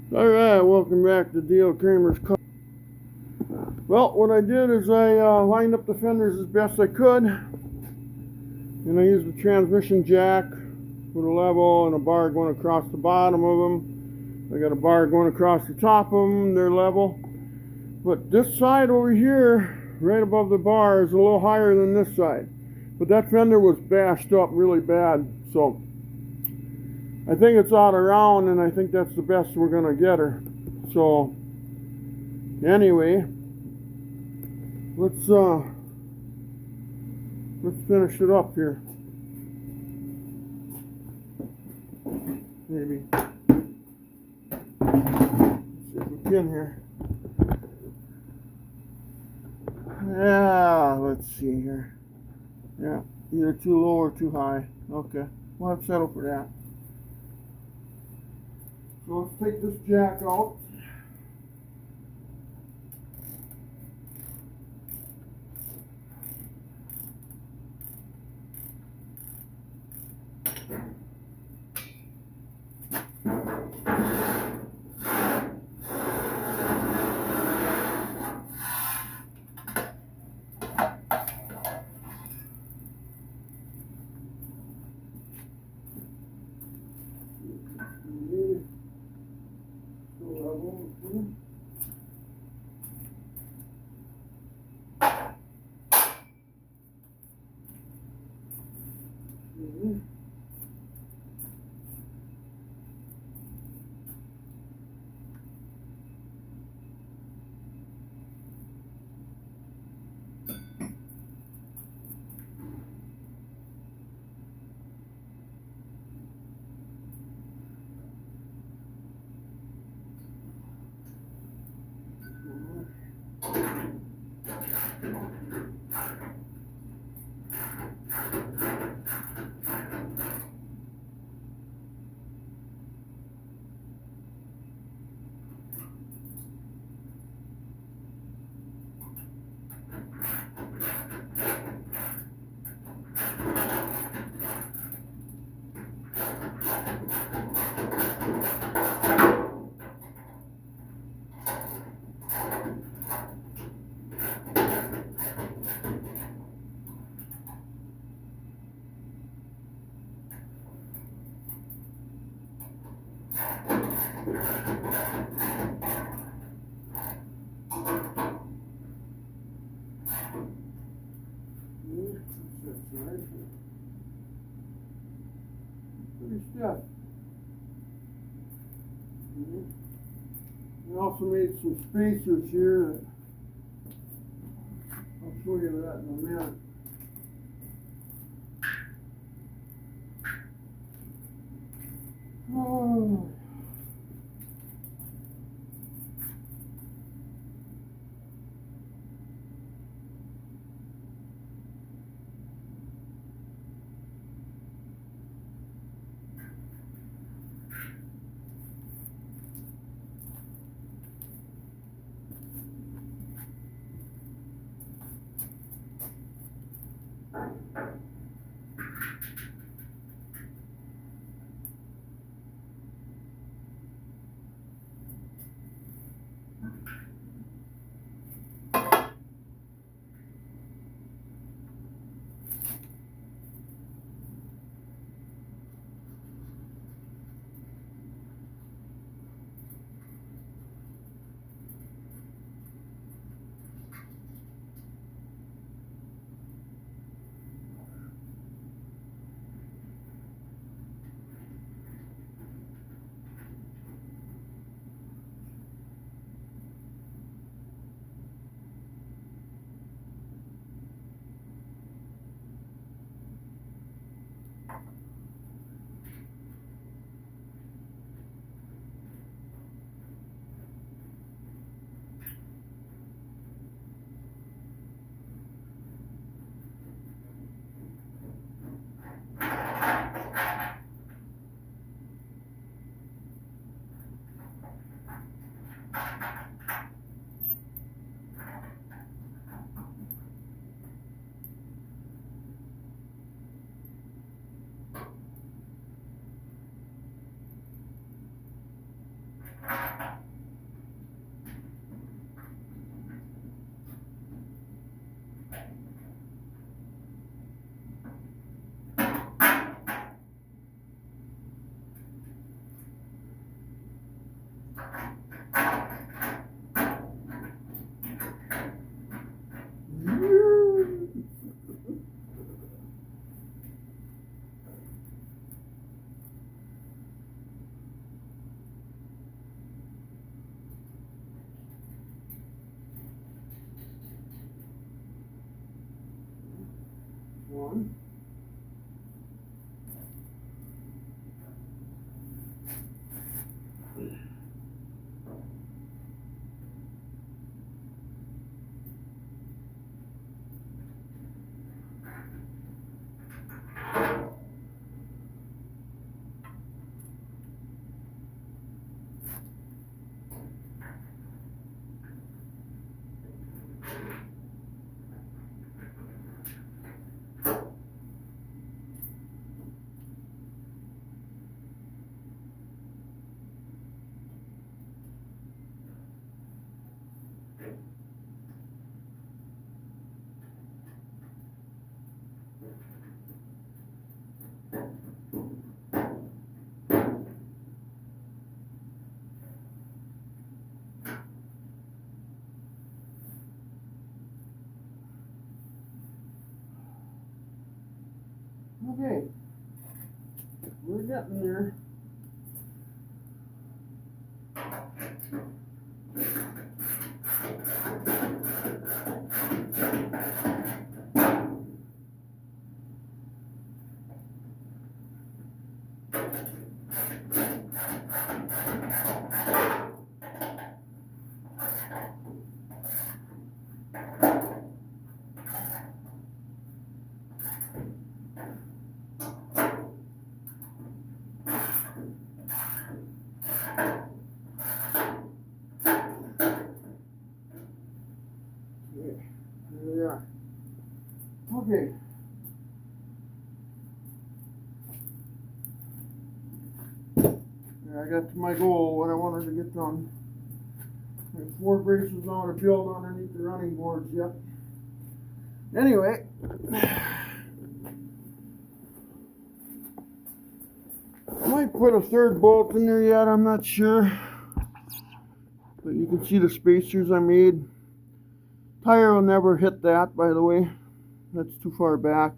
Alright, welcome back to D.L. Kramer's Car. Well, what I did is I lined up the fenders as best I could. And I used the transmission jack with a level and a bar going across the bottom of them. I got a bar going across the top of them, they're level. But this side over here, right above the bar, is a little higher than this side. But that fender was bashed up really bad, so I think it's out of round, and I think that's the best we're gonna get her. So anyway, let's finish it up here. Maybe see if we can here. Yeah, let's see here. Yeah, either too low or too high. Okay, we'll have to settle for that. So let's take this jack out. Pretty stiff. I also made some spacers here. I'll show you that in a minute. Oh. One. Okay, we're getting there. Okay, here we are. Okay. I got to my goal, what I wanted to get done. I have 4 braces now to build underneath the running boards yet. Anyway, I might put a 3rd bolt in there yet, I'm not sure. But you can see the spacers I made. Tire will never hit that, by the way. That's too far back.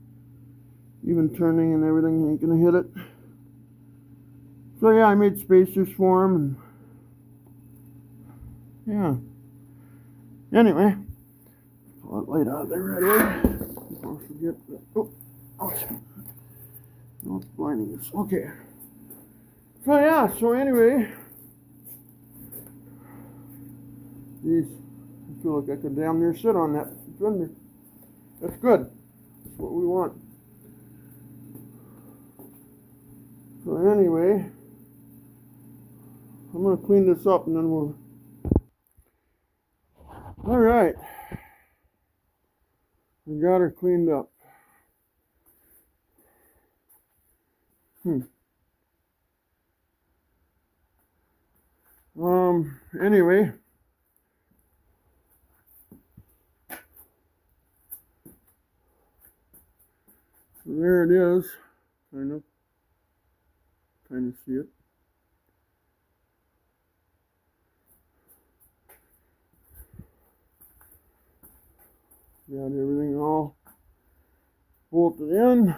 Even turning and everything ain't gonna hit it. So yeah, I made spacers for them, and yeah. Anyway, pull that light out of there right away. Before I forget that. Oh, no, it's blinding us. Okay. So yeah, so anyway. Geez, I feel like I could damn near sit on that fender. That's good. That's what we want. So anyway, I'm going to clean this up and then we'll... Alright. We got her cleaned up. Anyway. So there it is. Kind of see it. Got everything all bolted in.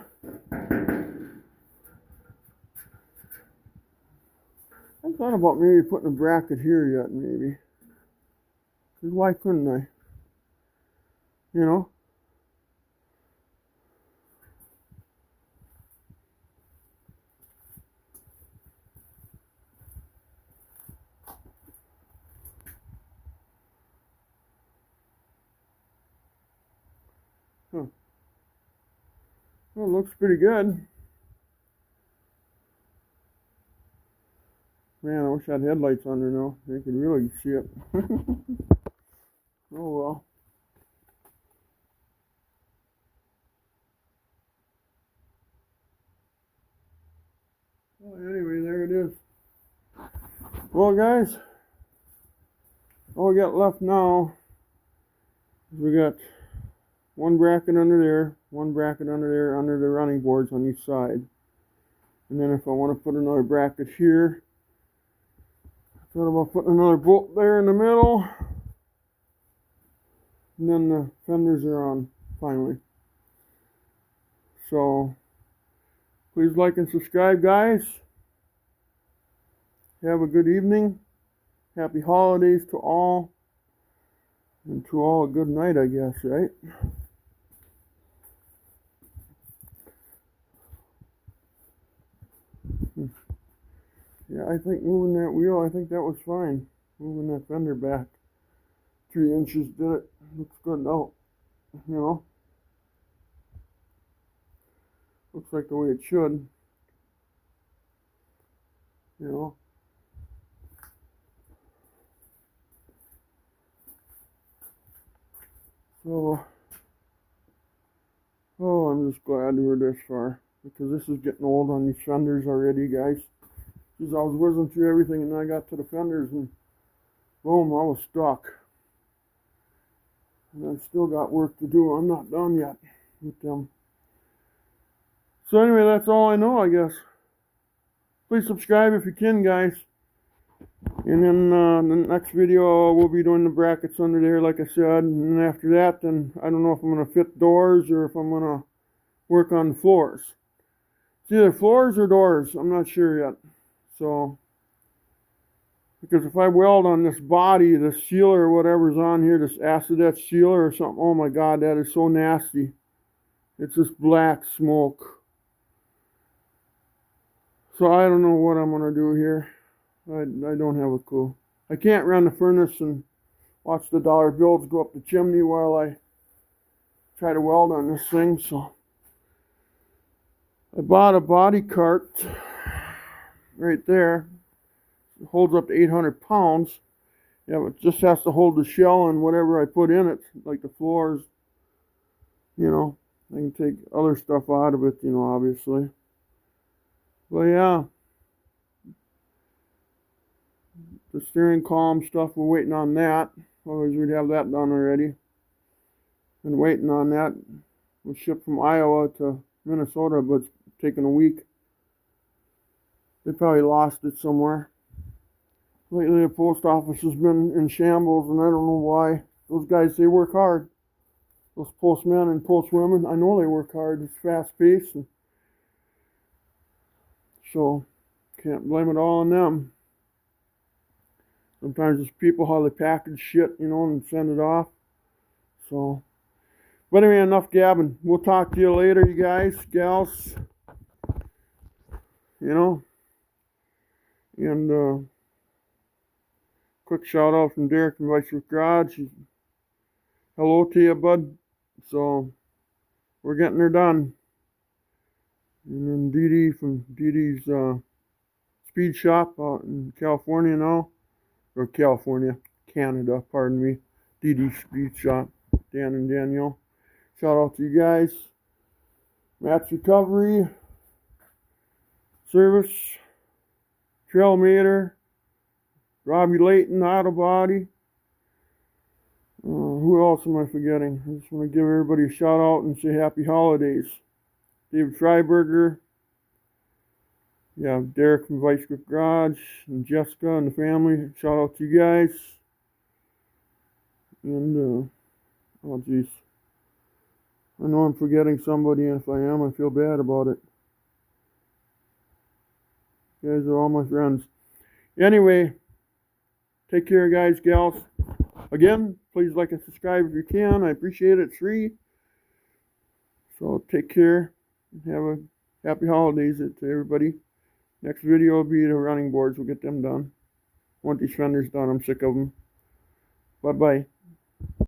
I thought about maybe putting a bracket here yet, maybe. Because why couldn't I? You know? Huh. Well, it looks pretty good. Man, I wish I had headlights on there now. They could really see it. Oh well. Well, anyway, there it is. Well, guys, all we got left now is we got 1 bracket under there, 1 bracket under there, under the running boards on each side. And then if I want to put another bracket here, Thought about putting another bolt there in the middle. And then the fenders are on finally. So please like and subscribe, guys. Have a good evening. Happy holidays to all. And to all a good night, I guess, right? Yeah, I think moving that wheel, I think that was fine. Moving that fender back 3 inches did it. Looks good now, you know. Looks like the way it should, you know. So, oh, I'm just glad we're this far, because this is getting old on these fenders already, guys. Because I was whizzing through everything and I got to the fenders and boom, I was stuck. And I've still got work to do. I'm not done yet with them. So anyway, that's all I know, I guess. Please subscribe if you can, guys. And then the next video, we'll be doing the brackets under there, like I said. And then after that, then I don't know if I'm going to fit doors or if I'm going to work on the floors. It's either floors or doors. I'm not sure yet. So, because if I weld on this body, the sealer or whatever's on here, this acid sealer or something, oh my God, that is so nasty. It's just black smoke. So I don't know what I'm going to do here. I don't have a clue. I can't run the furnace and watch the dollar bills go up the chimney while I try to weld on this thing. So I bought a body cart right there. It holds up to 800 pounds. Yeah, it just has to hold the shell and whatever I put in it, like the floors. You know, I can take other stuff out of it, you know, obviously. But yeah. The steering column stuff, we're waiting on that. Otherwise we'd have that done already. Been waiting on that. It was shipped from Iowa to Minnesota, but it's taken a week. They probably lost it somewhere. Lately the post office has been in shambles and I don't know why. Those guys, they work hard. Those postmen and postwomen, I know they work hard. It's fast paced. And so can't blame it all on them. Sometimes it's people how they package shit, you know, and send it off. So, but anyway, enough gabbing. We'll talk to you later, you guys, gals. You know. And quick shout out from Derek from Vice Garage. Hello to you, bud. So, we're getting her done. And then Dee Dee from Dee Dee's Speed Shop out in California now. Or California, Canada, pardon me. Dee Dee Speed Shop, Dan and Danielle. Shout out to you guys. Matt's Recovery, Service, Trailmater, Robbie Layton, Auto Body. Who else am I forgetting? I just want to give everybody a shout out and say happy holidays. David Freiberger. Yeah, Derek from Vice Grip Garage and Jessica and the family. Shout out to you guys. And, oh geez. I know I'm forgetting somebody, and if I am, I feel bad about it. You guys are all my friends. Anyway, take care, guys, gals. Again, please like and subscribe if you can. I appreciate it. It's free. So take care. Have a happy holidays to everybody. Next video will be the running boards. We'll get them done. I want these fenders done. I'm sick of them. Bye-bye.